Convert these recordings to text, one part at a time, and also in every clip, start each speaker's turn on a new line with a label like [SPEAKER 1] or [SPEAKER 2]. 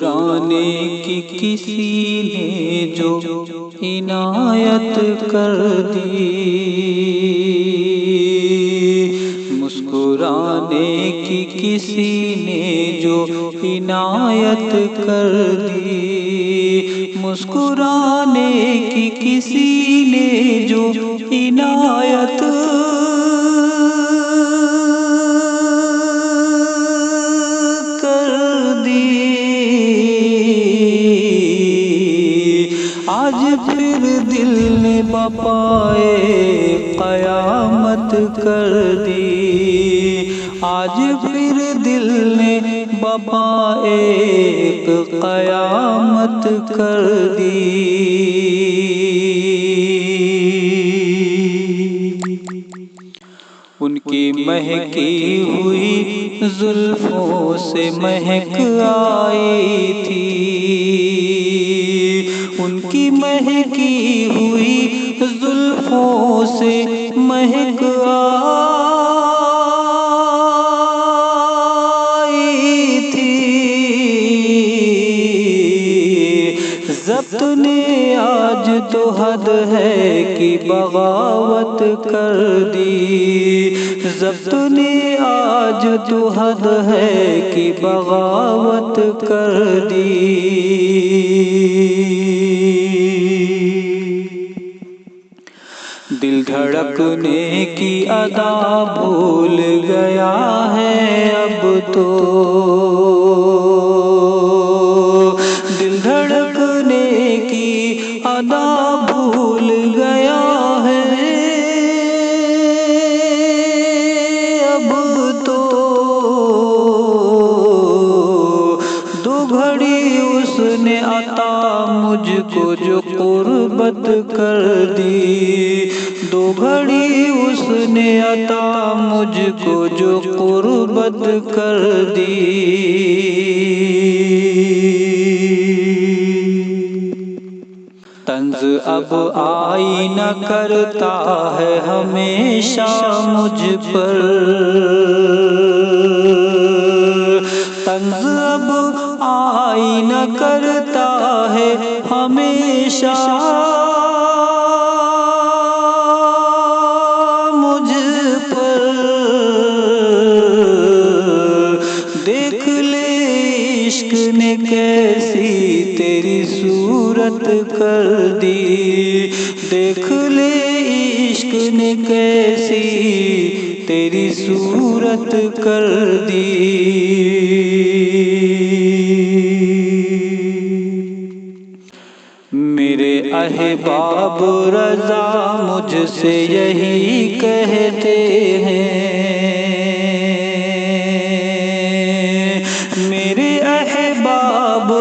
[SPEAKER 1] मुस्कुराने की किसी ने जो इनायत कर दी, मुस्कुराने की किसी ने जो इनायत कर दी, मुस्कुराने की किसी ने जो इनायत आज फिर दिल ने बपाए क़यामत कर दी, आज फिर दिल ने बपाए क़यामत कर दी। उनकी महकी हुई जुल्फों से महक आई थी, उनकी महकी हुई जुल्फों से महक आई थी। ज़ब्त ने आज तो हद है कि बगावत कर दी, ज़ब्त ने आज तो हद है कि बगावत कर दी। दिल धड़कने की अदा भूल गया है अब तो, दिल धड़कने की अदा भूल गया है अब तो। दो घड़ी उसने अता मुझको जो कुर्बत कर दी, दो घड़ी उसने अता मुझको जो कुर्बत कर दी। तंज अब आई न करता है हमेशा मुझ पर, तंज अब आई न करता है हमेशा मुझ पर। देख ले इश्क ने कैसी तेरी सूरत कर दी, देख ले इश्क ने कैसी तेरी सूरत कर दी। मेरे अहबाब रज़ा मुझसे यही कहते हैं, मेरे अहबाब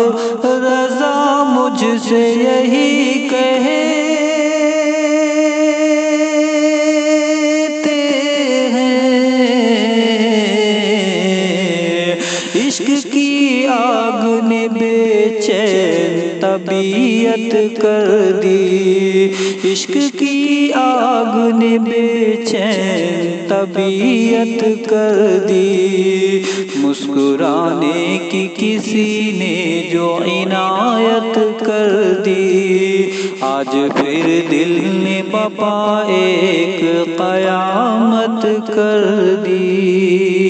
[SPEAKER 1] रज़ा मुझसे यही कहते हैं। इश्क की आग ने बेचैन तबीयत कर दी, इश्क की आग ने बेचैन तबीयत कर दी। मुस्कुराने की किसी ने जो इनायत कर दी, आज फिर दिल ने बपा एक क़यामत कर दी।